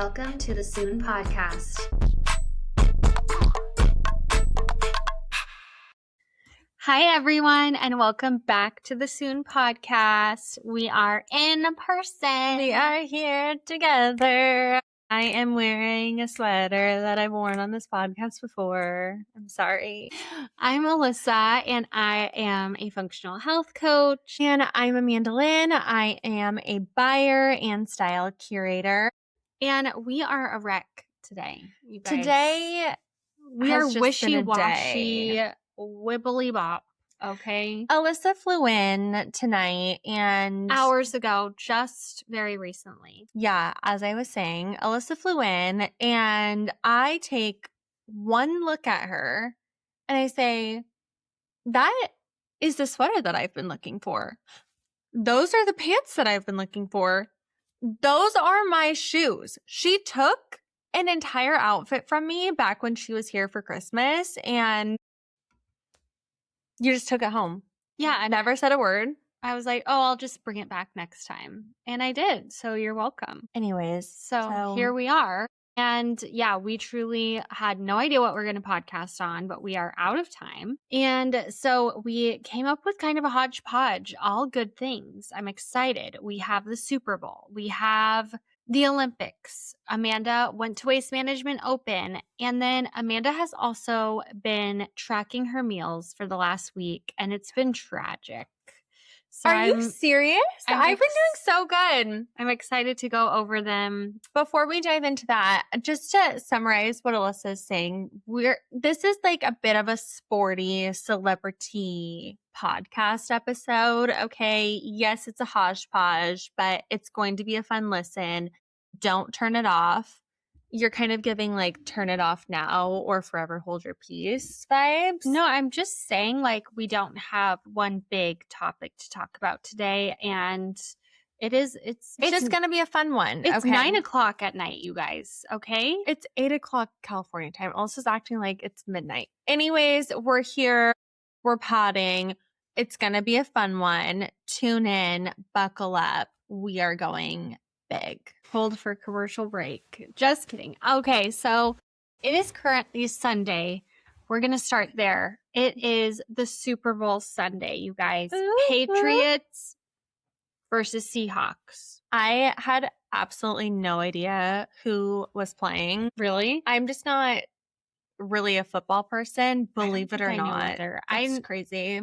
Welcome to the Soon Podcast. Hi, everyone, and welcome back to the Soon Podcast. We are in person. We are here together. I am wearing a sweater that I've worn on this podcast before. I'm sorry. I'm Alyssa, and I am a functional health coach. And I'm Amanda Lynn. I am a buyer and style curator. And we are a wreck today, you guys. Today, we are wishy-washy, wibbly bop, okay? Alyssa flew in tonight and hours ago, just very recently. Yeah, as I was saying, Alyssa flew in and I take one look at her and I say, that is the sweater that I've been looking for. Those are the pants that I've been looking for. Those are my shoes. She took an entire outfit from me back when she was here for Christmas and you just took it home. Yeah. I never said a word. I was like, oh, I'll just bring it back next time. And I did. So you're welcome. Anyways. So here we are. And yeah, we truly had no idea what we're going to podcast on, but we are out of time. And so we came up with kind of a hodgepodge, all good things. I'm excited. We have the Super Bowl. We have the Olympics. Amanda went to Waste Management Open. And then Amanda has also been tracking her meals for the last week, and it's been tragic. So are you serious? I've been doing so good. I'm excited to go over them. Before we dive into that, just to summarize what Alyssa is saying, this is like a bit of a sporty celebrity podcast episode. Okay. Yes, it's a hodgepodge, but it's going to be a fun listen. Don't turn it off. You're kind of giving like turn it off now or forever hold your peace vibes. No, I'm just saying like we don't have one big topic to talk about today. And it's just going to be a fun one. It's 9:00 at night, you guys. Okay. It's 8:00 California time. Alyssa's acting like it's midnight. Anyways, we're here. We're potting. It's going to be a fun one. Tune in, buckle up. We are going big. Hold for commercial break. Just kidding. Okay, so it is currently Sunday. We're going to start there. It is the Super Bowl Sunday, you guys. Patriots versus Seahawks. I had absolutely no idea who was playing. Really? I'm just not really a football person, believe it or not. It's crazy.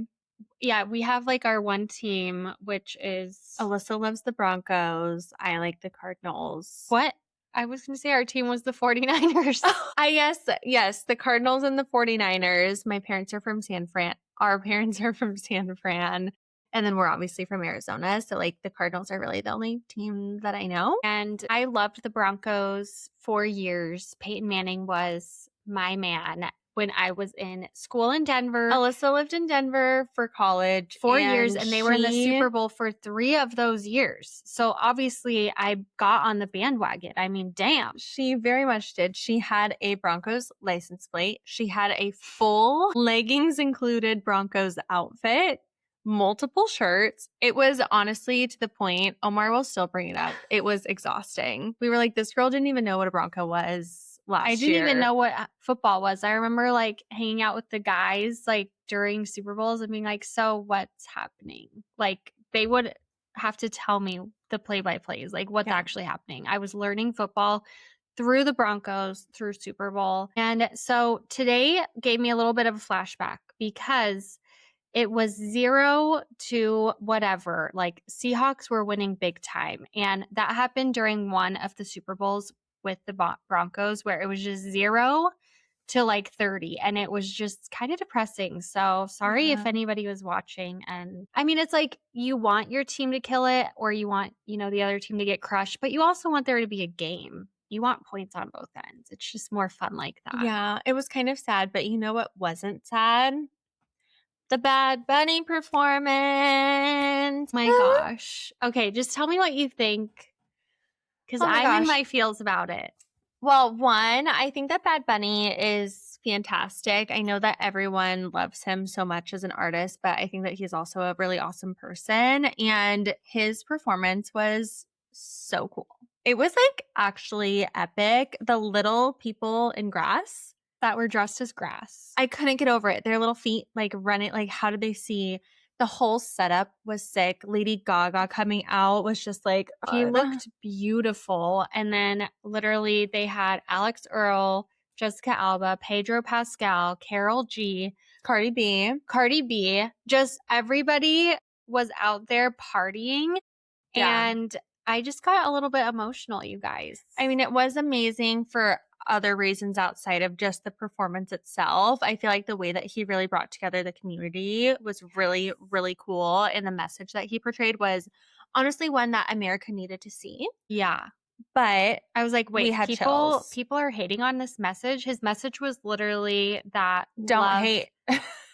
Yeah, we have like our one team, which is Alyssa loves the Broncos. I like the Cardinals. What? I was going to say our team was the 49ers. Yes, the Cardinals and the 49ers. My parents are from San Fran. Our parents are from San Fran. And then we're obviously from Arizona. So like the Cardinals are really the only team that I know. And I loved the Broncos for years. Peyton Manning was my man. When I was in school in Denver. Alyssa lived in Denver for college. 4 years, and they were in the Super Bowl for 3 of those years. So obviously I got on the bandwagon. I mean, damn. She very much did. She had a Broncos license plate. She had a full leggings included Broncos outfit, multiple shirts. It was honestly to the point, Omar will still bring it up. It was exhausting. We were like, this girl didn't even know what a Bronco was. I didn't even know what football was. I remember like hanging out with the guys like during Super Bowls and being like, so what's happening? Like they would have to tell me the play-by-plays, like what's actually happening. I was learning football through the Broncos, through Super Bowl. And so today gave me a little bit of a flashback because it was 0 to whatever. Like Seahawks were winning big time. And that happened during one of the Super Bowls with the Broncos where it was just 0 to like 30 and it was just kind of depressing. So sorry if anybody was watching. And I mean, it's like you want your team to kill it or you want, the other team to get crushed, but you also want there to be a game. You want points on both ends. It's just more fun like that. Yeah, it was kind of sad, but you know what wasn't sad? The Bad Bunny performance. My gosh. Okay, just tell me what you think. Because I'm in my feels about it. Well, one, I think that Bad Bunny is fantastic. I know that everyone loves him so much as an artist, but I think that he's also a really awesome person. And his performance was so cool. It was like actually epic. The little people in grass that were dressed as grass. I couldn't get over it. Their little feet like running. Like, how did they see? The whole setup was sick. Lady Gaga coming out was just like, she looked beautiful. And then literally they had Alex Earl, Jessica Alba, Pedro Pascal, Carol G, Cardi B. Just everybody was out there partying. Yeah. And I just got a little bit emotional, you guys. I mean, it was amazing for other reasons outside of just the performance itself. I feel like the way that he really brought together the community was really, really cool. And the message that he portrayed was honestly one that America needed to see. Yeah. But I was like, wait, people are hating on this message. His message was literally that don't hate.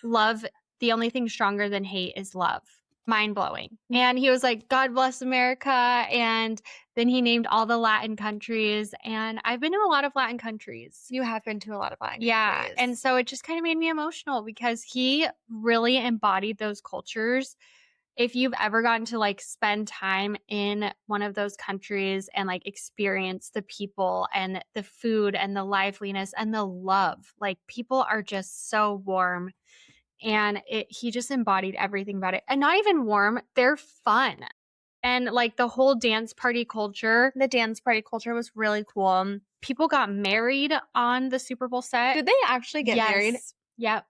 Love, the only thing stronger than hate is love. Mind blowing. And he was like, God bless America. And then he named all the Latin countries. And I've been to a lot of Latin countries. You have been to a lot of Latin countries. And so it just kind of made me emotional because he really embodied those cultures. If you've ever gotten to like spend time in one of those countries and like experience the people and the food and the liveliness and the love, like people are just so warm. And he just embodied everything about it. And not even warm, they're fun. And like the whole dance party culture. The dance party culture was really cool. People got married on the Super Bowl set. Did they actually get married? Yep.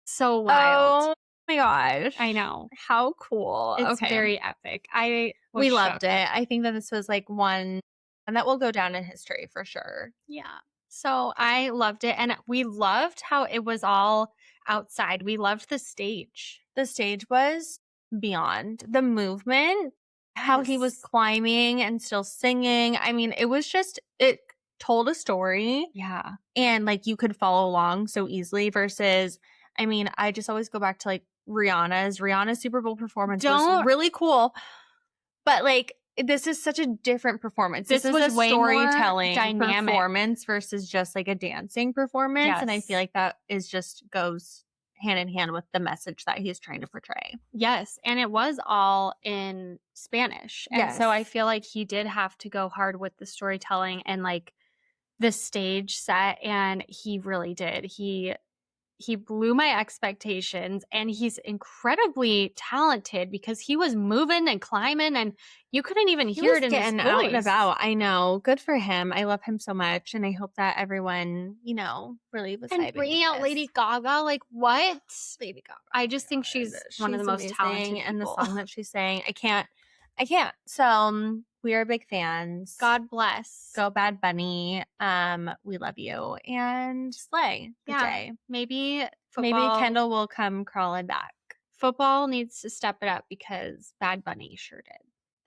So wild. Oh my gosh. I know. How cool. It's very epic. We loved it. I think that this was like one that will go down in history for sure. Yeah. So I loved it. And we loved how it was all outside. We loved the stage. The stage was beyond. The movement, how he was climbing and still singing. I mean, it was just, it told a story. Yeah. And like you could follow along so easily versus, I mean, I just always go back to like Rihanna's Super Bowl performance was really cool. But like, this is such a different performance. This was a storytelling performance versus just like a dancing performance. Yes. And I feel like that is just goes hand in hand with the message that he's trying to portray. Yes. And it was all in Spanish. And so I feel like he did have to go hard with the storytelling and like the stage set. And he really did. He blew my expectations, and he's incredibly talented because he was moving and climbing and you couldn't even hear it in his voice. Out and about. I know. Good for him. I love him so much. And I hope that everyone, really was and bringing out Lady Gaga. Like, what? Lady Gaga. I just think she's one of the most talented people. And the song that she's sang, I can't. So we are big fans. God bless. Go Bad Bunny. We love you. And slay the day. Maybe Kendall will come crawling back. Football needs to step it up because Bad Bunny sure did.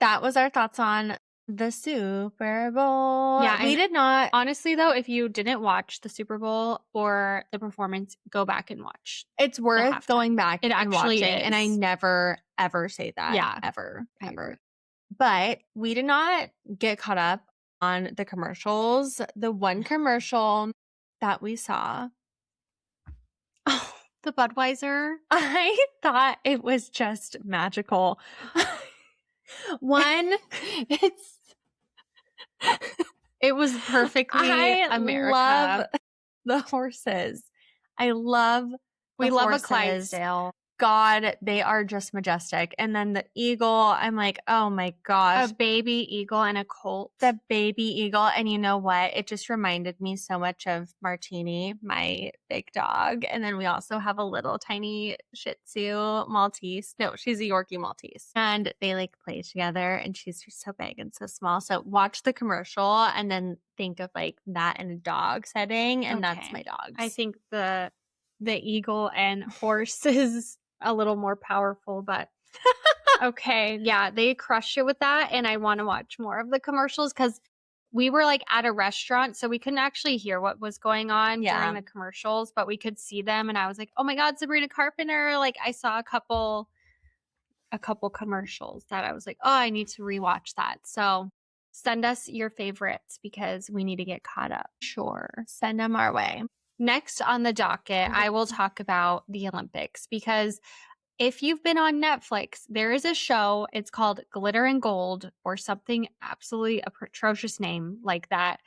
That was our thoughts on the Super Bowl. Yeah, we did not. Honestly, though, if you didn't watch the Super Bowl or the performance, go back and watch. It's worth going back and watching. Is. And I never, ever say that. Yeah. Ever. But we did not get caught up on the commercials. The one commercial that we saw. Oh, the Budweiser. I thought it was just magical. It was perfectly America. I love the horses. We love a Clydesdale. God, they are just majestic. And then the eagle, I'm like, oh my gosh. A baby eagle and a colt. The baby eagle. And you know what? It just reminded me so much of Martini, my big dog. And then we also have a little tiny Shih Tzu Maltese. No, she's a Yorkie Maltese. And they like play together and she's just so big and so small. So watch the commercial and then think of like that in a dog setting. And that's my dogs. I think the eagle and horse is a little more powerful, but okay. Yeah, they crushed it with that. And I want to watch more of the commercials because we were like at a restaurant, so we couldn't actually hear what was going on during the commercials, but we could see them. And I was like, oh my God, Sabrina Carpenter. Like I saw a couple commercials that I was like, oh, I need to rewatch that. So send us your favorites because we need to get caught up. Sure. Send them our way. Next on the docket, I will talk about the Olympics because if you've been on Netflix, there is a show. It's called Glitter and Gold or something absolutely atrocious name like that.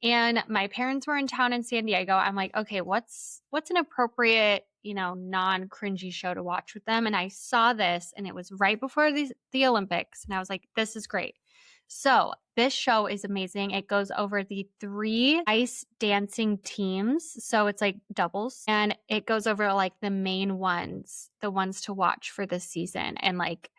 And my parents were in town in San Diego. I'm like, okay, what's an appropriate, non-cringy show to watch with them? And I saw this and it was right before the Olympics. And I was like, this is great. So this show is amazing. It goes over the 3 ice dancing teams. So it's like doubles. And it goes over like the main ones, the ones to watch for this season. And like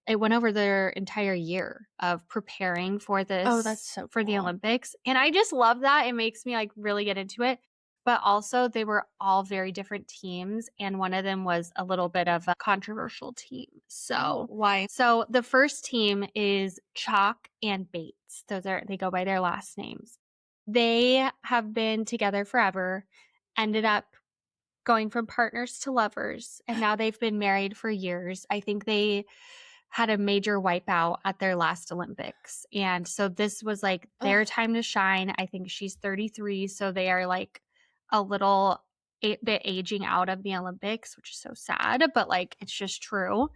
it went over their entire year of preparing for this. Oh, that's so for the cool. Olympics. And I just love that. It makes me like really get into it. But also they were all very different teams. And one of them was a little bit of a controversial team. So Why? so the first team is Chock and Bates. They go by their last names. They have been together forever, ended up going from partners to lovers, and now they've been married for years. I think they had a major wipeout at their last Olympics. And so this was like their time to shine. I think she's 33, so they are like a little bit aging out of the Olympics, which is so sad, but like it's just true.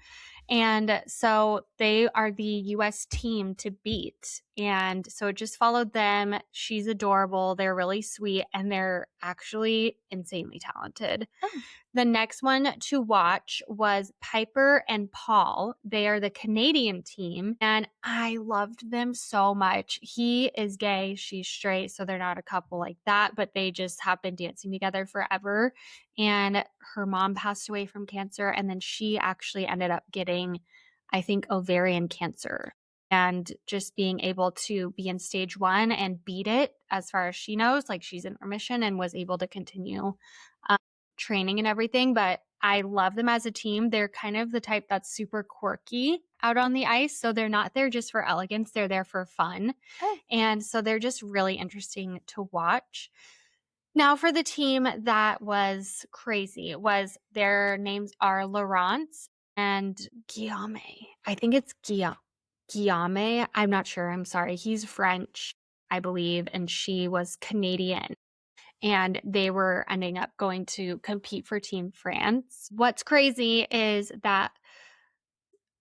And so they are the US team to beat. And so it just followed them. She's adorable. They're really sweet and they're actually insanely talented. Oh. The next one to watch was Piper and Paul. They are the Canadian team, and I loved them so much. He is gay, she's straight, so they're not a couple like that, but they just have been dancing together forever. And her mom passed away from cancer, and then she actually ended up getting, I think, ovarian cancer. And just being able to be in stage 1 and beat it, as far as she knows, like she's in remission and was able to continue training and everything. But I love them as a team. They're kind of the type that's super quirky out on the ice. So they're not there just for elegance, they're there for fun. Oh. And so they're just really interesting to watch. Now for the team that was crazy, was their names are Laurence and Guillaume. I think it's Guillaume. I'm not sure. I'm sorry. He's French, I believe, and she was Canadian. And they were ending up going to compete for Team France. What's crazy is that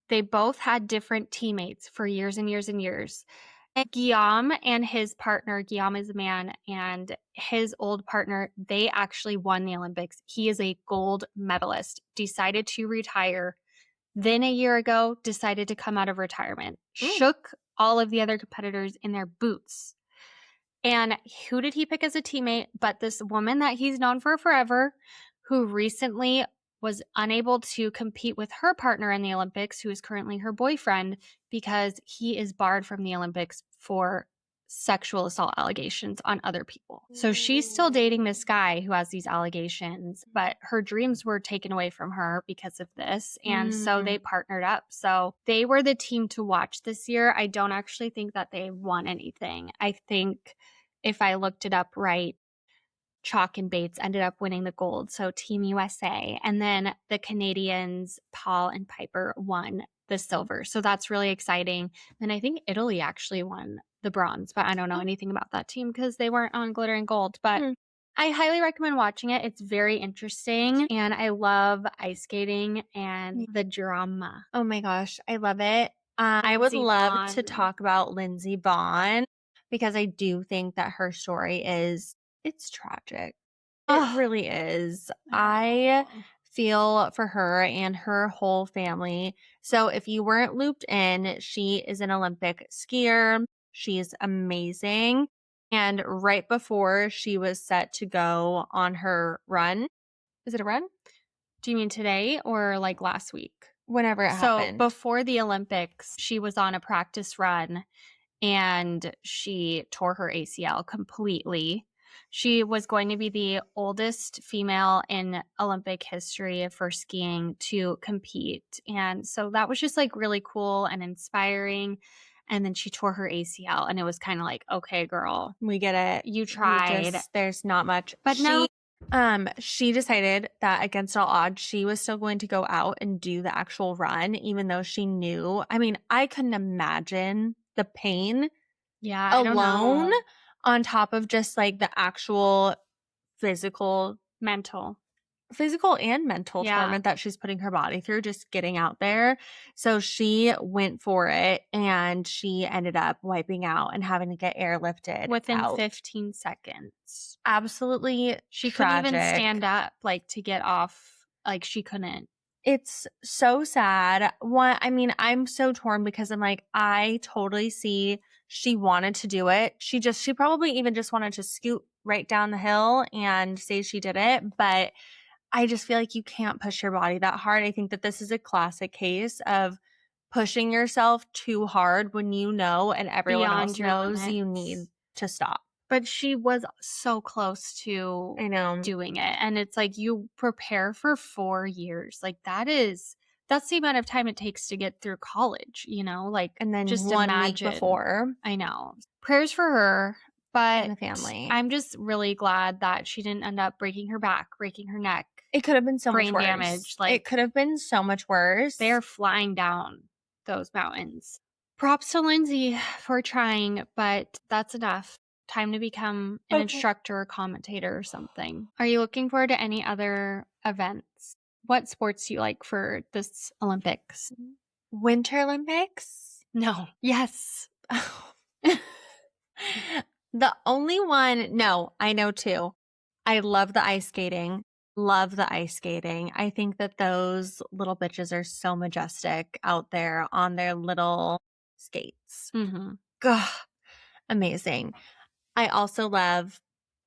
they both had different teammates for years and years and years. And Guillaume and his partner, Guillaume is a man, and his old partner, they actually won the Olympics. He is a gold medalist, decided to retire. Then a year ago, decided to come out of retirement, shook all of the other competitors in their boots. And who did he pick as a teammate but this woman that he's known for forever, who recently was unable to compete with her partner in the Olympics, who is currently her boyfriend, because he is barred from the Olympics for sexual assault allegations on other people. So she's still dating this guy who has these allegations, but her dreams were taken away from her because of this. And so they partnered up. So they were the team to watch this year. I don't actually think that they won anything. I think if I looked it up right, Chock and Bates ended up winning the gold. So Team USA. And then the Canadians, Paul and Piper, won the silver. So that's really exciting. And I think Italy actually won the bronze, but I don't know anything about that team because they weren't on Glitter and Gold. But I highly recommend watching it. It's very interesting. And I love ice skating and the drama. Oh my gosh, I love it. I would love to talk about Lindsey Vonn because I do think that her story it's tragic. It really is. I feel for her and her whole family. So if you weren't looped in, she is an Olympic skier. She's amazing. And right before she was set to go on her run, is it a run? Do you mean today or like last week? Whenever it happened. So before the Olympics, she was on a practice run and she tore her ACL completely. She was going to be the oldest female in Olympic history for skiing to compete. And so that was just like really cool and inspiring. And then she tore her ACL and it was kind of like, okay, girl, we get it. You tried. There's not much. But no. She decided that against all odds, she was still going to go out and do the actual run, even though she knew. I mean, I couldn't imagine the pain alone on top of just like the actual physical, mental physical and mental torment that she's putting her body through just getting out there. So she went for it and she ended up wiping out and having to get airlifted within out. 15 seconds. Absolutely She tragic. couldn't even stand up like to get off. Like she couldn't. It's so sad. I'm so torn because I'm like, I totally see she wanted to do it. She probably even just wanted to scoot right down the hill and say she did it. But I just feel like you can't push your body that hard. I think that this is a classic case of pushing yourself too hard when you know and everyone Beyond else your knows limits. you need to stop. But she was so close to doing it. And it's like you prepare for 4 years. Like that's the amount of time it takes to get through college, you know? Like, and then just 1 imagine. week before. I know. Prayers for her. But and the family. I'm just really glad that she didn't end up breaking her back, breaking her neck. It could have been so much worse. Brain damage. Like, it could have been so much worse. They're flying down those mountains. Props to Lindsey for trying, but that's enough. Time to become an instructor or commentator or something. Are you looking forward to any other events? What sports do you like for this Olympics? Winter Olympics? No. Yes. The only one, no, I know two. I love the ice skating. Love the ice skating. I think that those little bitches are so majestic out there on their little skates. Mm-hmm. Gah, amazing. I also love,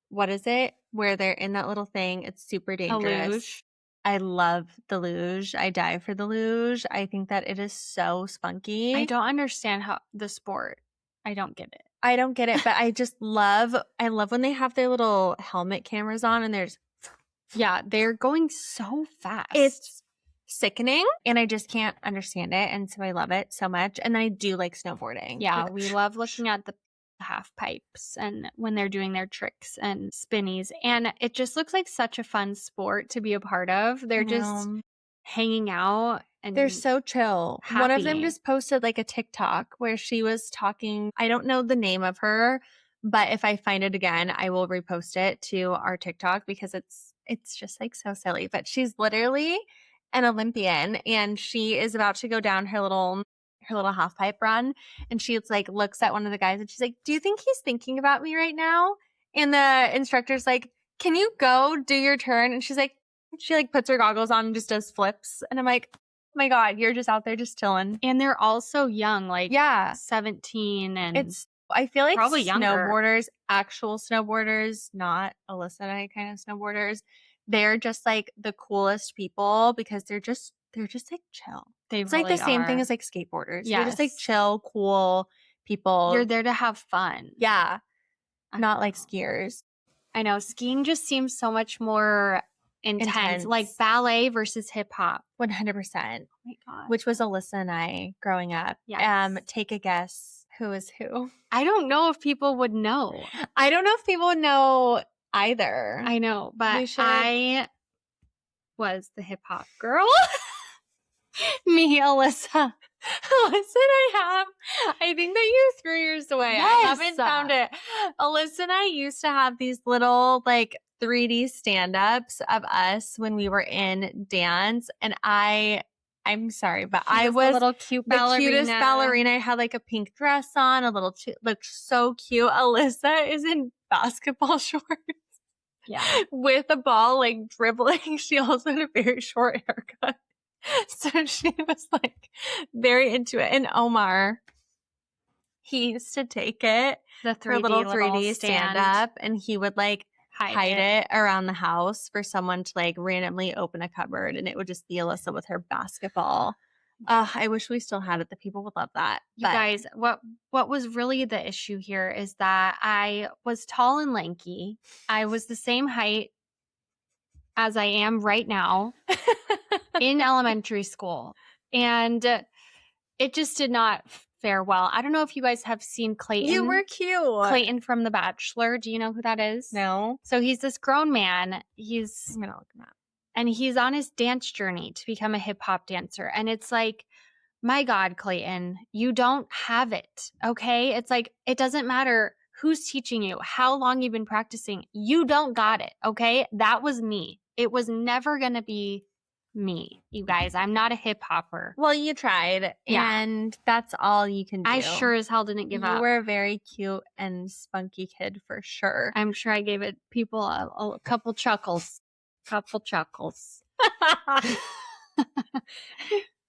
what is it? Where they're in that little thing. It's super dangerous. A luge. I love the luge. I die for the luge. I think that it is so spunky. I don't understand how the sport. I don't get it. I don't get it, but I love when they have their little helmet cameras on and there's. Yeah, they're going so fast. It's sickening and I just can't understand it. And so I love it so much. And I do like snowboarding. Yeah, we love looking at the half pipes and when they're doing their tricks and spinnies. And it just looks like such a fun sport to be a part of. They're just hanging out. And they're so chill. Happy. One of them just posted like a TikTok where she was talking. I don't know the name of her, but if I find it again, I will repost it to our TikTok because it's just like so silly. But she's literally an Olympian and she is about to go down her little half pipe run. And she like looks at one of the guys and she's like, "Do you think he's thinking about me right now?" And the instructor's like, "Can you go do your turn?" And she's like, she like puts her goggles on and just does flips. And I'm like, oh my God, you're just out there just chilling. And they're all so young, like 17 and I feel like probably snowboarders, actual snowboarders, not Alyssa and I kind of snowboarders, they're just like the coolest people because they're just like chill. It's really like the same thing as like skateboarders. Yes. They're just like chill, cool people. You're there to have fun. Yeah. Not like skiers. I know. Skiing just seems so much more intense. Like ballet versus hip hop. 100%. Oh my God. Which was Alyssa and I growing up. Yes. Take a guess. Who is who? I don't know if people would know. I don't know if people would know either. I know, but I was the hip hop girl. Me, Alyssa. I think that you threw yours away. Yes. I haven't found it. Alyssa and I used to have these little like 3D stand-ups of us when we were in dance. And I'm sorry, but I was a little cute ballerina. The cutest ballerina. I had like a pink dress on, looked so cute. Alyssa is in basketball shorts. Yeah. With a ball like dribbling. She also had a very short haircut. So she was like very into it. And Omar, he used to take it, the little 3D stand up, and he would like hide it around the house for someone to like randomly open a cupboard, and it would just be Alyssa with her basketball. I wish we still had it. The people would love that. You guys, what was really the issue here is that I was tall and lanky. I was the same height as I am right now in elementary school. And it just did not fare well. I don't know if you guys have seen Clayton. You were cute. Clayton from The Bachelor. Do you know who that is? No. So he's this grown man. I'm going to look him up. And he's on his dance journey to become a hip hop dancer. And it's like, my God, Clayton, you don't have it. Okay. It's like, it doesn't matter who's teaching you, how long you've been practicing. You don't got it. Okay. That was me. it was never going to be me, you guys. I'm not a hip hopper. Well, you tried, and that's all you can do. I sure as hell didn't give up. You were a very cute and spunky kid for sure. I'm sure I gave it people a couple chuckles. Couple chuckles.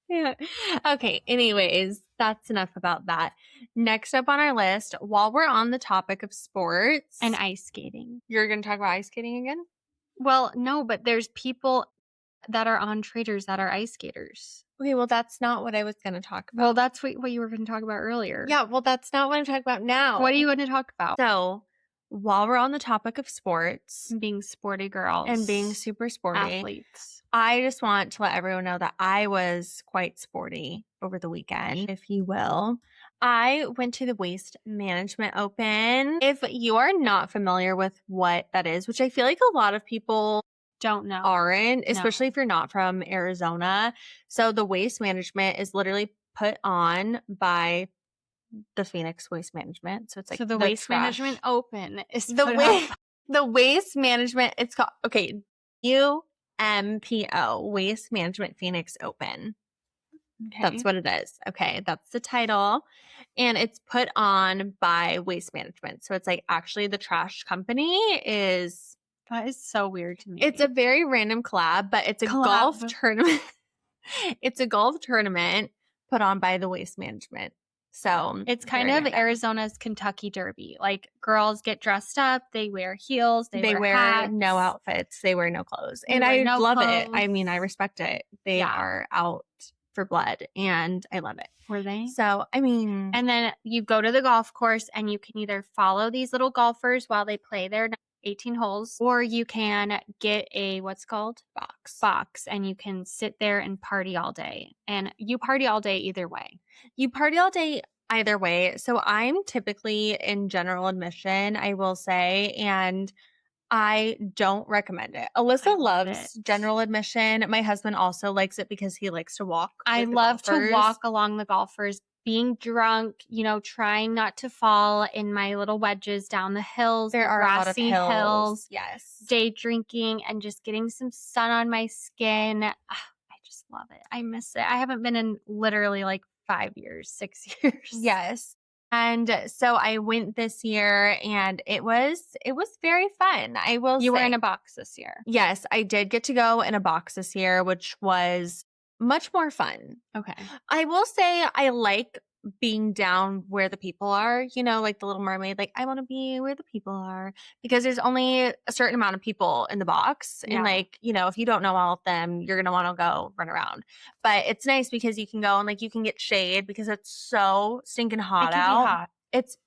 Yeah. Okay. Anyways, that's enough about that. Next up on our list, while we're on the topic of sports and ice skating. You're going to talk about ice skating again? Well, no, but there's people that are on Traitors that are ice skaters. Okay, well, that's not what I was going to talk about. Well, that's what you were going to talk about earlier. Yeah, well, that's not what I'm talking about now. What are you going to talk about? So, while we're on the topic of sports, and being sporty girls and being super sporty athletes, I just want to let everyone know that I was quite sporty over the weekend, if you will. I went to the Waste Management Open. If you are not familiar with what that is, which I feel like a lot of people don't know, aren't, especially if you're not from Arizona. So the Waste Management is literally put on by the Phoenix Waste Management. So it's like the Waste Management Open is the Waste Management. It's called UMPO, Waste Management Phoenix Open. Okay. That's what it is. Okay, that's the title, and it's put on by Waste Management. So it's like actually the trash company is. That is so weird to me. It's a very random collab, but it's a golf tournament. It's a golf tournament put on by the Waste Management. So it's kind of Arizona's Kentucky Derby. Like girls get dressed up, they wear heels, they wear hats. No outfits, they wear no clothes. And I love it. I mean, I respect it. They are out for blood and I love it. Were they? So, I mean. And then you go to the golf course and you can either follow these little golfers while they play their 18 holes, or you can get a what's called box and you can sit there and party all day. And you party all day either way. You party all day either way. So I'm typically in general admission, I will say, and I don't recommend it. Alyssa loves general admission. My husband also likes it because he likes to walk. I love to walk along the golfers, being drunk, trying not to fall in my little wedges down the hills. There are a lot of hills. Yes. Day drinking and just getting some sun on my skin. I just love it. I miss it. I haven't been in literally like 5 years, 6 years. Yes. And so I went this year and it was very fun. I will say. You were in a box this year. Yes, I did get to go in a box this year, which was much more fun. Okay. I will say I like being down where the people are, like the Little Mermaid. Like I want to be where the people are because there's only a certain amount of people in the box. Yeah. And if you don't know all of them, you're going to want to go run around. But it's nice because you can go and you can get shade because it's so stinking hot out. Hot. It's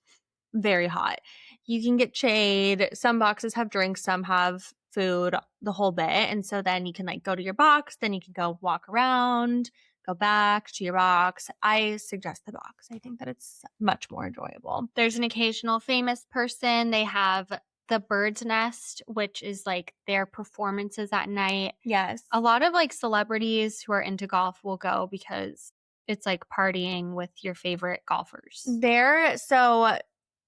very hot. You can get shade. Some boxes have drinks, some have food, the whole bit. And so then you can go to your box, then you can go walk around, go back to your box. I suggest the box. I think that it's much more enjoyable. There's an occasional famous person. They have the Bird's Nest, which is their performances at night. Yes. A lot of celebrities who are into golf will go because it's partying with your favorite golfers.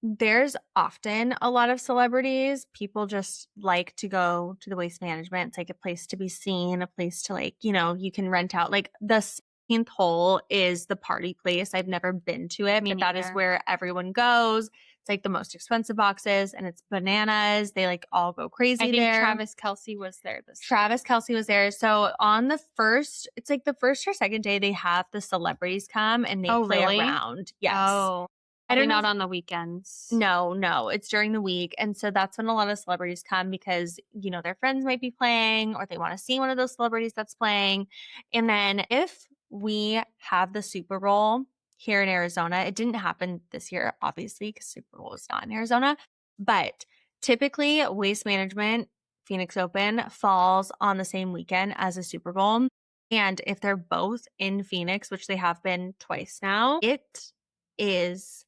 There's often a lot of celebrities. People just like to go to the Waste Management. It's like a place to be seen, a place to you can rent out. The 16th hole is the party place. I've never been to it, but that is where everyone goes. It's the most expensive boxes and it's bananas. They all go crazy there. I think Travis Kelce was there this time. Travis Kelce was there. So on the first, it's the first or second day they have the celebrities come and they play around. Yes. Oh. I don't know. Not on the weekends. No, it's during the week. And so that's when a lot of celebrities come because, their friends might be playing or they want to see one of those celebrities that's playing. And then if we have the Super Bowl here in Arizona, it didn't happen this year, obviously, because Super Bowl is not in Arizona. But typically, Waste Management Phoenix Open falls on the same weekend as a Super Bowl. And if they're both in Phoenix, which they have been twice now, it is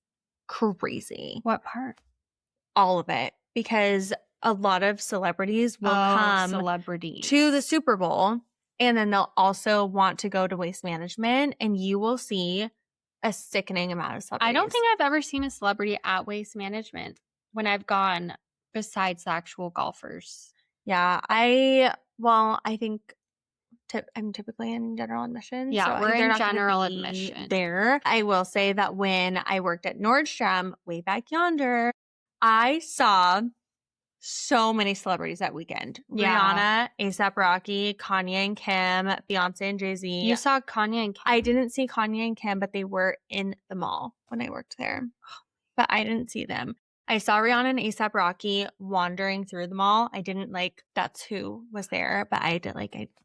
crazy. What part? All of it. Because a lot of celebrities will come to the Super Bowl and then they'll also want to go to Waste Management and you will see a sickening amount of celebrities. I don't think I've ever seen a celebrity at Waste Management when I've gone besides the actual golfers. Yeah, I Well, I think I'm typically in general admission. Yeah, so we're they're in not gonna general be admission. there. I will say that when I worked at Nordstrom way back yonder, I saw so many celebrities that weekend. Yeah. Rihanna, A$AP Rocky, Kanye and Kim, Beyonce and Jay-Z. You saw Kanye and Kim? I didn't see Kanye and Kim, but they were in the mall when I worked there. But I didn't see them. I saw Rihanna and A$AP Rocky wandering through the mall. I didn't that's who was there, but I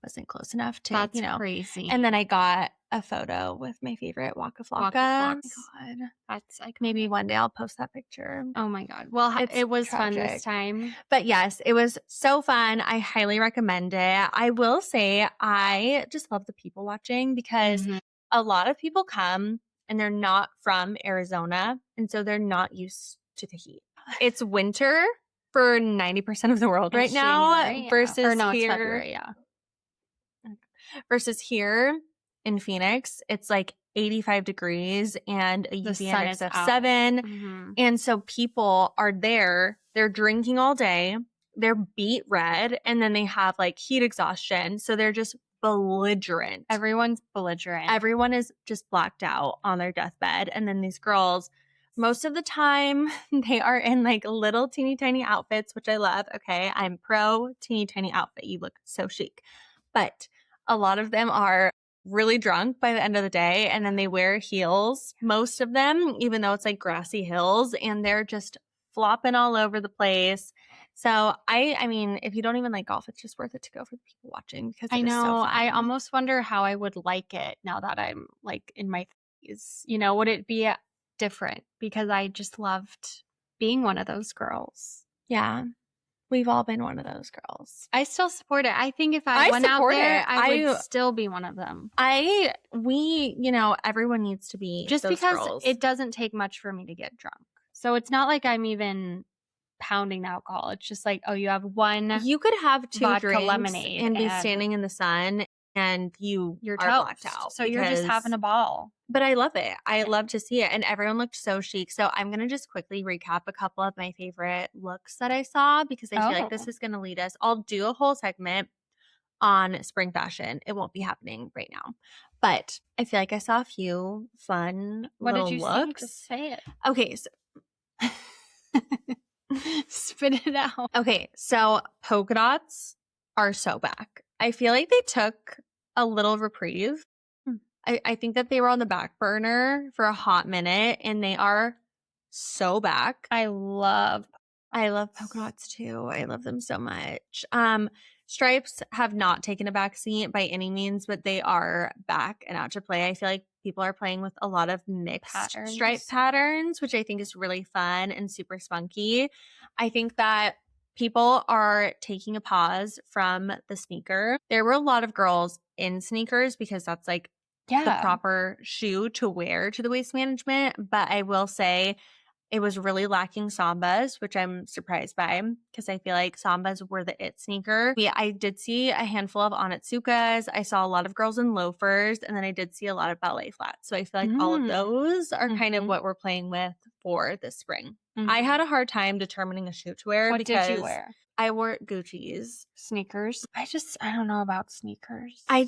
wasn't close enough to, That's crazy. And then I got a photo with my favorite Waka Flocka. Waka Flocka. God. That's like Maybe one day I'll post that picture. Oh my God. Well, it was fun this time. But yes, it was so fun. I highly recommend it. I will say I just love the people watching because a lot of people come and they're not from Arizona. And so they're not used to the heat. It's winter for 90% of the world right now versus Or no, it's here. February, yeah. Versus here in Phoenix, it's like 85 degrees and a The UV sun index is of out. 7. And so people are there, they're drinking all day, they're beet red, and then they have like heat exhaustion. So they're just belligerent. Everyone's belligerent. Everyone is just blacked out on their deathbed. And then these girls, most of the time, they are in like little teeny tiny outfits, which I love. Okay, I'm pro teeny tiny outfit. You look so chic. But a lot of them are really drunk by the end of the day, and then they wear heels, most of them, even though it's like grassy hills, and they're just flopping all over the place. So I mean, if you don't even like golf, it's just worth it to go for the people watching because I know. So fun. I almost wonder how I would like it now that I'm like in my 30s. Would it be different? Because I just loved being one of those girls. Yeah. We've all been one of those girls. I still support it. I think if I went out there, I would still be one of them. Everyone needs to be just those because girls. It doesn't take much for me to get drunk. So it's not like I'm even pounding alcohol. It's just like, oh, you have one. You could have 2 vodka drinks lemonade and be standing in the sun and you're blacked out. So you're just having a ball. But I love it. I love to see it. And everyone looked so chic. So I'm going to just quickly recap a couple of my favorite looks that I saw because I feel like this is going to lead us. I'll do a whole segment on spring fashion. It won't be happening right now. But I feel like I saw a few fun little looks. What did you see? Just say it. Okay. So spit it out. Okay. So polka dots are so back. I feel like they took a little reprieve. I think that they were on the back burner for a hot minute and they are so back. I love polka dots too. I love them so much. Stripes have not taken a back seat by any means, but they are back and out to play. I feel like people are playing with a lot of mixed stripe patterns, which I think is really fun and super spunky. I think that people are taking a pause from the sneaker. There were a lot of girls in sneakers because that's like the proper shoe to wear to the waist management. But I will say it was really lacking Sambas, which I'm surprised by because I feel like Sambas were the it sneaker. I did see a handful of Onitsukas. I saw a lot of girls in loafers, and then I did see a lot of ballet flats. So I feel like all of those are kind of what we're playing with for this spring. I had a hard time determining a shoe to wear. What did you wear? I wore Gucci's. Sneakers? I don't know about sneakers. I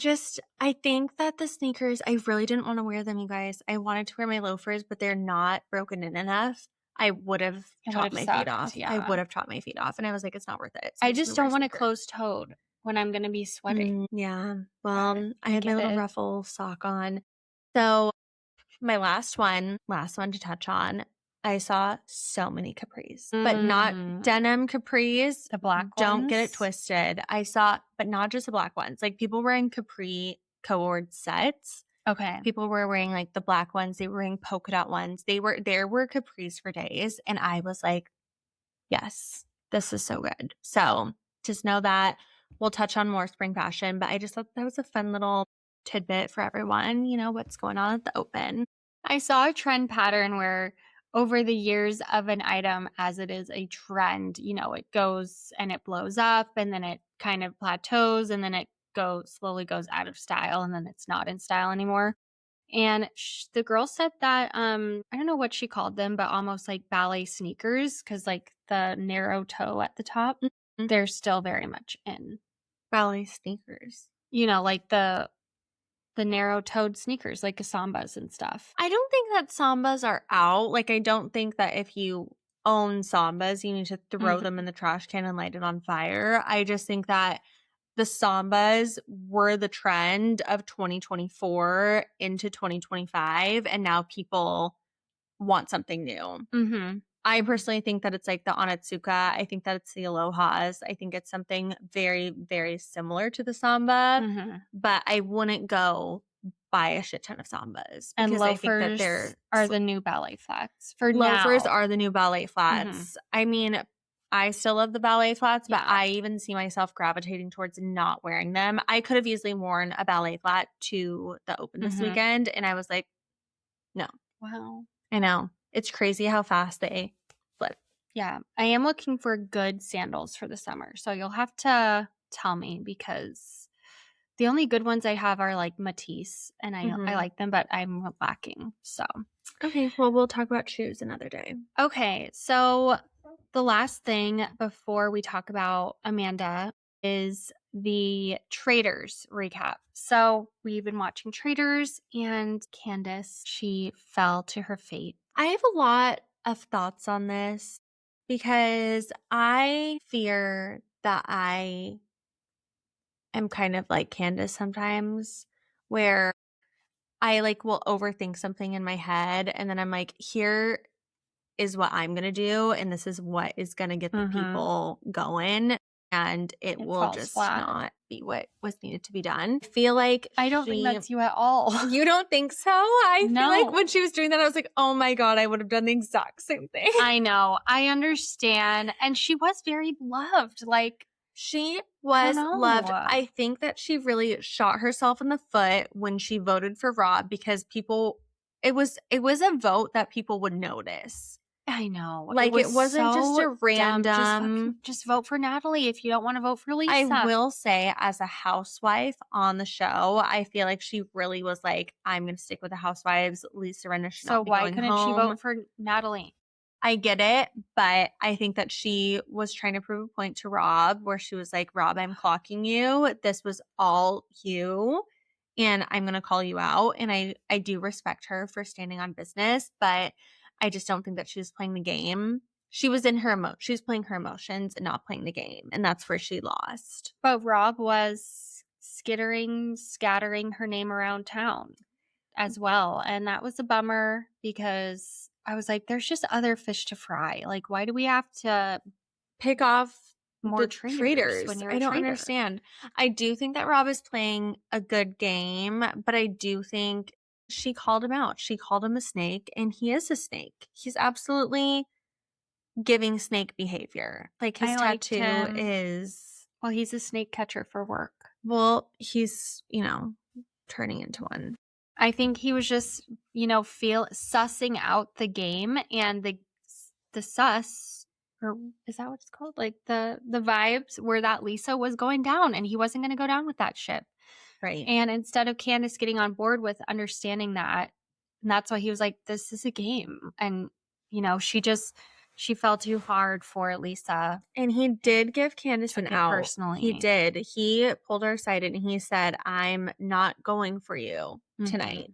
think that the sneakers, I really didn't want to wear them, you guys. I wanted to wear my loafers, but they're not broken in enough. I would have chopped my feet off. Yeah. I would have chopped my feet off. And I was like, it's not worth it. So I just don't want to close-toed when I'm going to be sweating. Yeah. Well, I had my little ruffle sock on. So my last one to touch on, I saw so many capris, but not denim capris. The black ones? Don't get it twisted. I saw, but not just the black ones. Like people wearing capri cord sets. Okay. People were wearing like the black ones. They were wearing polka dot ones. There were capris for days. And I was like, yes, this is so good. So just know that we'll touch on more spring fashion, but I just thought that was a fun little tidbit for everyone. What's going on at the open. I saw a trend pattern where over the years of an item, as it is a trend, it goes and it blows up and then it kind of plateaus and then it slowly goes out of style and then it's not in style anymore. And the girl said that, I don't know what she called them, but almost like ballet sneakers because like the narrow toe at the top, they're still very much in. ballet sneakers. You know, like the narrow-toed sneakers, like Sambas and stuff. I don't think that Sambas are out. Like, I don't think that if you own Sambas, you need to throw them in the trash can and light it on fire. I just think that the Sambas were the trend of 2024 into 2025, and now people want something new. Mm-hmm. I personally think that it's like the Onitsuka. I think that it's the Alohas. I think it's something very, very similar to the Samba, Mm-hmm. but I wouldn't go buy a shit ton of Sambas And because I think that loafers are the new ballet flats for loafers now. are the new ballet flats. I mean, I still love the ballet flats, but I even see myself gravitating towards not wearing them. I could have easily worn a ballet flat to the Open this weekend, and I was like, no. Wow. I know. It's crazy how fast they flip. Yeah. I am looking for good sandals for the summer. So you'll have to tell me because the only good ones I have are like Matisse and I like them, but I'm lacking. So. Okay. Well, we'll talk about shoes another day. Okay. So the last thing before we talk about Amanda is the Traitors recap. So we've been watching Traitors and Candiace, she fell to her fate. I have a lot of thoughts on this because I fear that I am kind of like Candiace sometimes, where I like will overthink something in my head and then I'm like, here is what I'm going to do and this is what is going to get the people going, and it will just flat. Not be what was needed to be done. I feel like I don't think that's you at all. You don't think so? I feel like when she was doing that, I was like, oh my God, I would have done the exact same thing. I know. I understand. And she was very loved. Like, she was loved. I think that she really shot herself in the foot when she voted for Rob because people, it was a vote that people would notice. I know. Like, it wasn't just a random. Just vote for Natalie if you don't want to vote for Lisa. I will say, as a housewife on the show, I feel like she really was like, I'm going to stick with the housewives. Lisa Rinna should not be going home. So why couldn't she vote for Natalie? I get it, but I think that she was trying to prove a point to Rob where she was like, Rob, I'm clocking you. This was all you, and I'm going to call you out. And I do respect her for standing on business, but I just don't think that she was playing the game. She was in her she was playing her emotions and not playing the game, and that's where she lost. But Rob was scattering her name around town as well, and that was a bummer because I was like, there's just other fish to fry. Like, why do we have to pick off more traitors when you're I don't understand. I do think that Rob is playing a good game, but I do think she called him out. She called him a snake, and he is a snake. He's absolutely giving snake behavior. Like, his tattoo is... Well, he's a snake catcher for work. Well, he's, turning into one. I think he was just, sussing out the game and the sus, or is that what it's called? Like the vibes where that Lisa was going down, and he wasn't going to go down with that ship. Right. And instead of Candiace getting on board with understanding that, and that's why he was like, this is a game. And, she fell too hard for Lisa. And he did give Candiace an out. Personally. He did. He pulled her aside and he said, I'm not going for you tonight.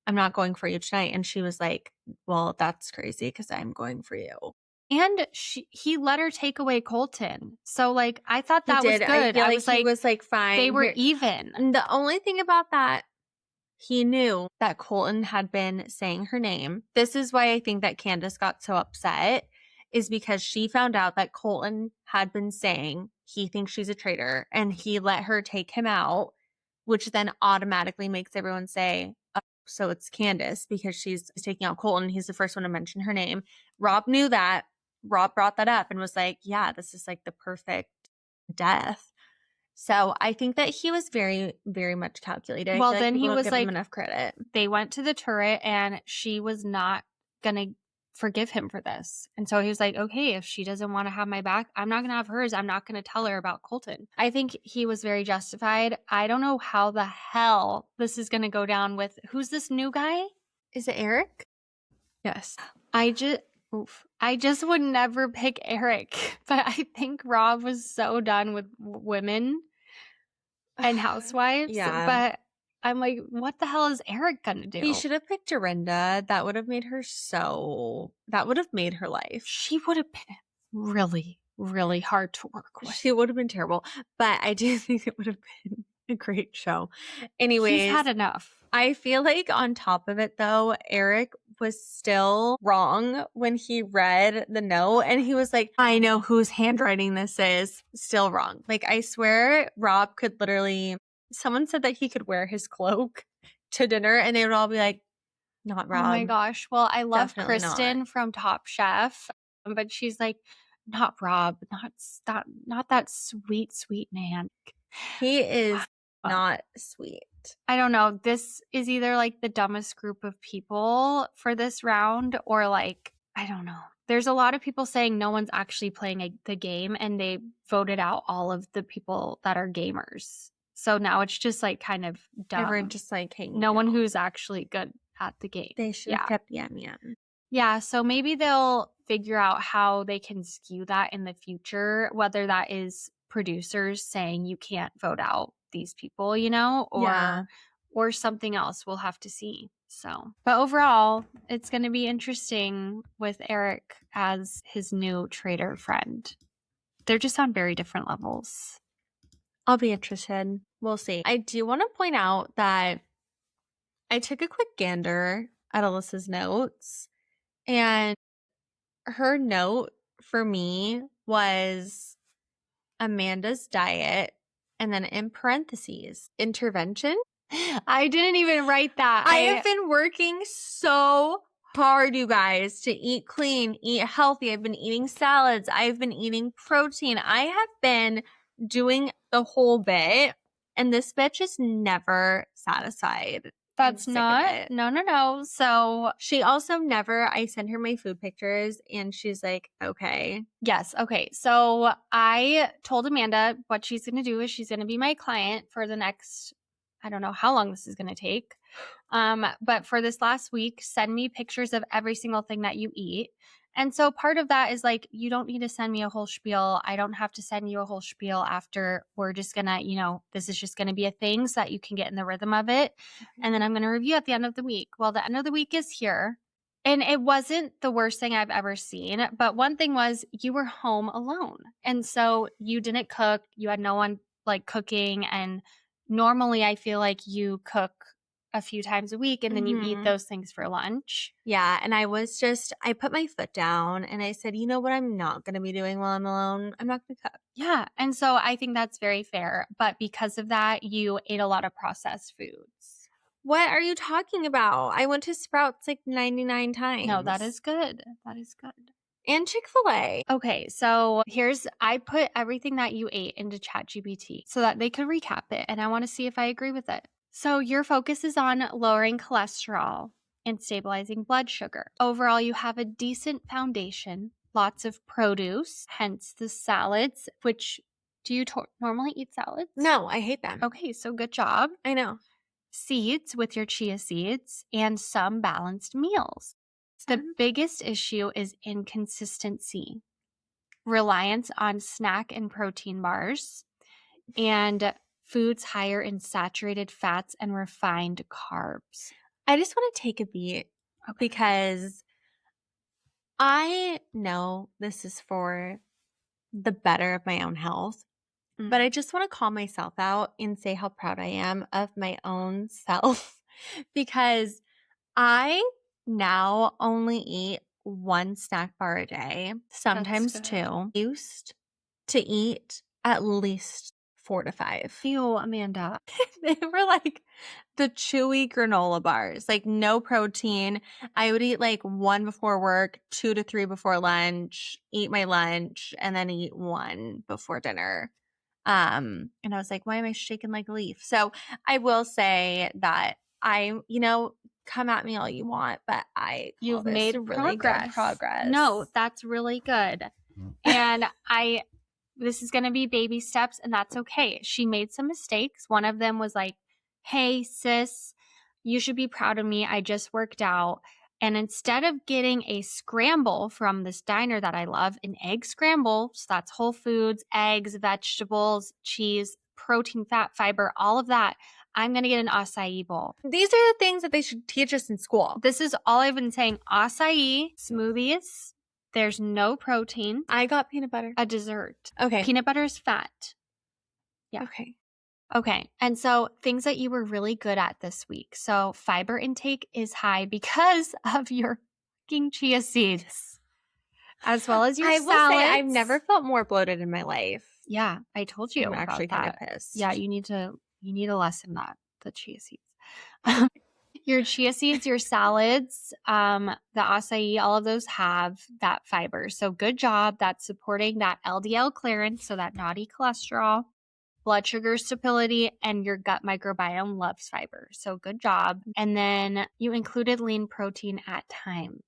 I'm not going for you tonight. And she was like, well, that's crazy because I'm going for you. And he let her take away Colton. So, like, I thought that was good. I feel like he was like, fine. They were even. And the only thing about that, he knew that Colton had been saying her name. This is why I think that Candiace got so upset, is because she found out that Colton had been saying he thinks she's a traitor, and he let her take him out, which then automatically makes everyone say, oh, so it's Candiace because she's taking out Colton. He's the first one to mention her name. Rob knew that. Rob brought that up and was like, yeah, this is like the perfect death. So I think that he was very, very much calculated. Well, then he was give like, him enough credit. They went to the turret and she was not going to forgive him for this. And so he was like, okay, if she doesn't want to have my back, I'm not going to have hers. I'm not going to tell her about Colton. I think he was very justified. I don't know how the hell this is going to go down with, who's this new guy? Is it Eric? Yes. I just would never pick Eric, but I think Rob was so done with women and Housewives. Yeah. But I'm like, what the hell is Eric gonna do? He should have picked Dorinda. That would have made her life. She would have been really, really hard to work with. She would have been terrible. But I do think it would have been a great show. Anyways. He's had enough. I feel like on top of it though, Eric was still wrong when he read the note and he was like, I know whose handwriting this is. Still wrong. Like I swear Rob could literally, someone said that he could wear his cloak to dinner and they would all be like, not Rob. Oh my gosh. Well, I love Definitely Kristen not. from Top Chef, but she's like, not Rob, not that sweet, sweet man. He is not sweet. I don't know. This is either like the dumbest group of people for this round or like, I don't know. There's a lot of people saying no one's actually playing the game and they voted out all of the people that are gamers. So now it's just like kind of dumb. Everyone just like hanging no one out. who's actually good at the game. They should have kept Yum Yum. Yeah, so maybe they'll figure out how they can skew that in the future, whether that is producers saying you can't vote out these people, you know, or something else. We'll have to see. So, but overall, it's going to be interesting with Eric as his new traitor friend. They're just on very different levels. I'll be interested. We'll see. I do want to point out that I took a quick gander at Alyssa's notes, and her note for me was Amanda's diet, and then in parentheses, intervention. I didn't even write that. I have been working so hard, you guys, to eat clean, eat healthy. I've been eating salads. I've been eating protein. I have been doing the whole bit, and this bitch is never satisfied. That's not, no. So she also never, I send her my food pictures and she's like, okay. Yes. Okay. So I told Amanda what she's going to do is she's going to be my client for the next, I don't know how long this is going to take. But for this last week, send me pictures of every single thing that you eat. And so part of that is like, you don't need to send me a whole spiel. I don't have to send you a whole spiel after. We're just going to, you know, this is just going to be a thing so that you can get in the rhythm of it. And then I'm going to review at the end of the week. Well, the end of the week is here. And it wasn't the worst thing I've ever seen. But one thing was you were home alone. And so you didn't cook. You had no one like cooking. And normally I feel like you cook a few times a week and then you eat those things for lunch. Yeah. And I put my foot down and I said, you know what I'm not going to be doing while I'm alone? I'm not going to cook. Yeah. And so I think that's very fair. But because of that, you ate a lot of processed foods. What are you talking about? I went to Sprouts like 99 times. No, that is good. That is good. And Chick-fil-A. Okay, so I put everything that you ate into ChatGPT so that they could recap it. And I want to see if I agree with it. So your focus is on lowering cholesterol and stabilizing blood sugar. Overall, you have a decent foundation, lots of produce, hence the salads, which do you normally eat salads? No, I hate them. Okay, so good job. I know. Seeds with your chia seeds and some balanced meals. The biggest issue is inconsistency, reliance on snack and protein bars, and foods higher in saturated fats and refined carbs. I just want to take a beat because I know this is for the better of my own health, but I just want to call myself out and say how proud I am of my own self because I now only eat one snack bar a day, sometimes two. I used to eat at least 4 to 5. Ew, Amanda. They were like the chewy granola bars, like no protein. I would eat like 1 before work, 2 to 3 before lunch, eat my lunch, and then eat 1 before dinner. And I was like, why am I shaking like a leaf? So I will say that come at me all you want, but You've made really good progress. No, that's really good. And this is going to be baby steps, and that's okay. She made some mistakes. One of them was like, hey, sis, you should be proud of me. I just worked out. And instead of getting a scramble from this diner that I love, an egg scramble, so that's whole foods, eggs, vegetables, cheese, protein, fat, fiber, all of that. I'm going to get an acai bowl. These are the things that they should teach us in school. This is all I've been saying. Acai, smoothies, there's no protein. I got peanut butter. A dessert. Okay. Peanut butter is fat. Yeah. Okay. Okay. And so things that you were really good at this week. So fiber intake is high because of your fucking chia seeds, as well as your I salads. will say I've never felt more bloated in my life. Yeah, I told you I'm about actually kind of that. pissed. Yeah, you need to lessen that, the chia seeds. Your chia seeds, your salads, the acai, all of those have that fiber. So good job. That's supporting that LDL clearance, so that naughty cholesterol, blood sugar stability, and your gut microbiome loves fiber. So good job. And then you included lean protein at times.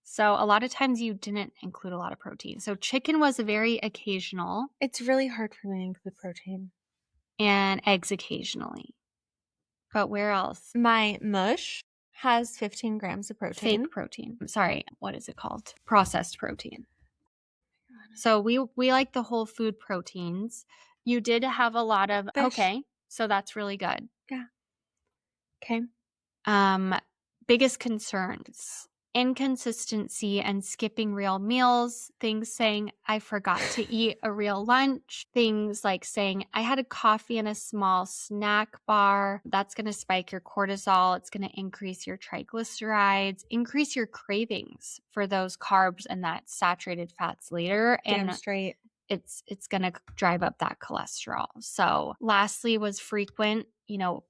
So a lot of times you didn't include a lot of protein. So chicken was very occasional. It's really hard for me to include protein. And eggs occasionally. But where else? My mush has 15 grams of protein. Fake protein. Sorry, what is it called? Processed protein. So we like the whole food proteins. You did have a lot of Fish. Okay, so that's really good. Yeah. Okay. Biggest concerns: inconsistency and skipping real meals, things saying I forgot to eat a real lunch, things like saying I had a coffee and a small snack bar. That's going to spike your cortisol. It's going to increase your triglycerides, increase your cravings for those carbs and that saturated fats later. Damn And straight. it's going to drive up that cholesterol. So lastly was frequent,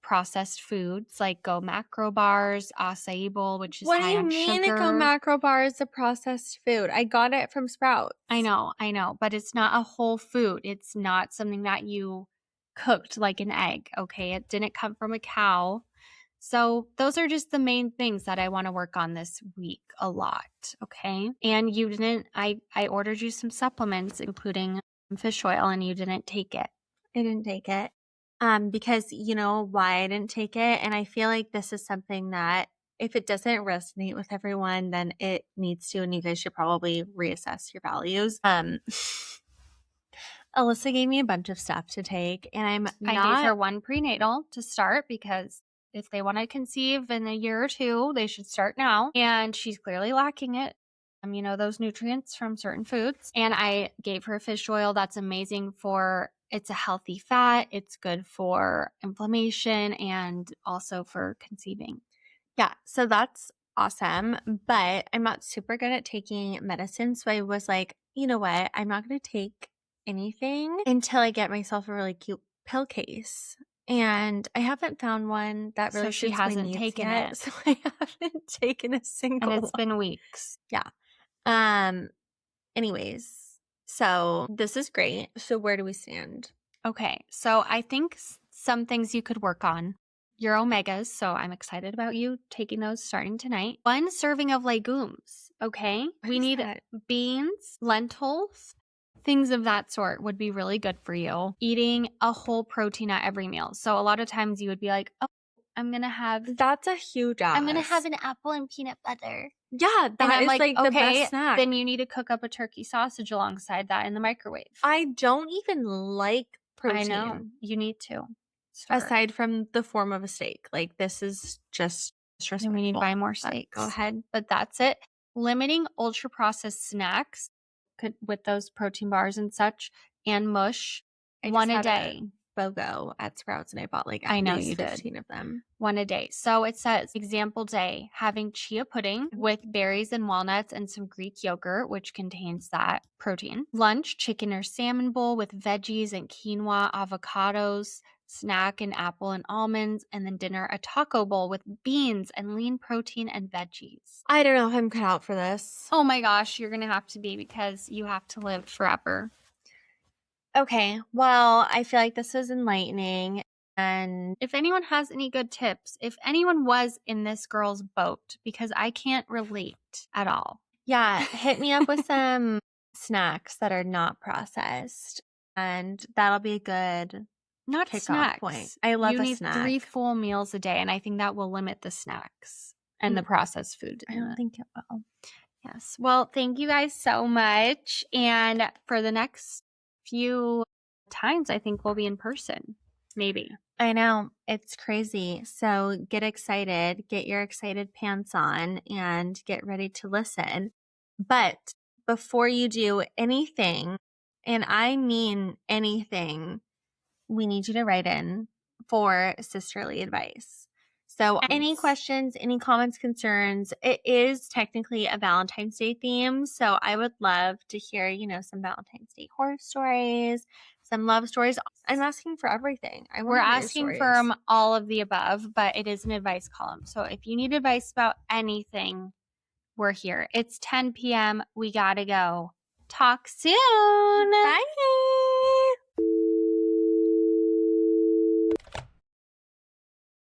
processed foods like Go Macro bars, acai bowl, which is high on sugar. What do you mean a Go Macro bar is a processed food? I got it from Sprouts. I know, but it's not a whole food. It's not something that you cooked like an egg, okay? It didn't come from a cow. So those are just the main things that I want to work on this week a lot, okay? And you didn't, I ordered you some supplements, including fish oil, and you didn't take it. I didn't take it. Because you know why I didn't take it? And I feel like this is something that if it doesn't resonate with everyone, then it needs to, and you guys should probably reassess your values. Alyssa gave me a bunch of stuff to take, and I gave her one prenatal to start because if they want to conceive in a year or two, they should start now. And she's clearly lacking it. Those nutrients from certain foods. And I gave her fish oil. That's amazing it's a healthy fat. It's good for inflammation and also for conceiving. Yeah, so that's awesome. But I'm not super good at taking medicine. So I was like, you know what? I'm not going to take anything until I get myself a really cute pill case. And I haven't found one that really she hasn't taken yet, it. So I haven't taken a single And it's been weeks. Yeah. Anyways, so this is great. So where do we stand? Okay. So I think some things you could work on. Your omegas. So I'm excited about you taking those starting tonight. 1 serving of legumes. Okay. We need beans, lentils, things of that sort would be really good for you. Eating a whole protein at every meal. So a lot of times you would be like, oh, I'm going to have. That's a huge ask. I'm going to have an apple and peanut butter. Yeah, that is like the best snack. Then you need to cook up a turkey sausage alongside that in the microwave. I don't even like protein. I know. You need to. Aside from the form of a steak. Like this is just disrespectful. And we need to buy more steaks. Go ahead. But that's it. Limiting ultra processed snacks with those protein bars and such, and mush. 1 a day. BOGO at Sprouts, and I bought like I know least you 15 of them. 1 a day. So it says, example day, having chia pudding with berries and walnuts and some Greek yogurt, which contains that protein. Lunch, chicken or salmon bowl with veggies and quinoa, avocados, snack and apple and almonds, and then dinner, a taco bowl with beans and lean protein and veggies. I don't know if I'm cut out for this. Oh my gosh, you're going to have to be, because you have to live forever. Okay, well, I feel like this was enlightening. And if anyone has any good tips, if anyone was in this girl's boat, because I can't relate at all. Yeah, hit me up with some snacks that are not processed, and that'll be a good kickoff point. I love a snack. You need 3 full meals a day, and I think that will limit the snacks and the processed food. I don't think it will. Yes. Well, thank you guys so much. And for the next few times I think we'll be in person. Maybe. I know. It's crazy. So get excited, get your excited pants on, and get ready to listen. But before you do anything, and I mean anything, we need you to write in for sisterly advice. So any questions, any comments, concerns, it is technically a Valentine's Day theme. So I would love to hear, some Valentine's Day horror stories, some love stories. I'm asking for everything. We're asking for all of the above, but it is an advice column. So if you need advice about anything, we're here. It's 10 p.m. We gotta go. Talk soon. Bye.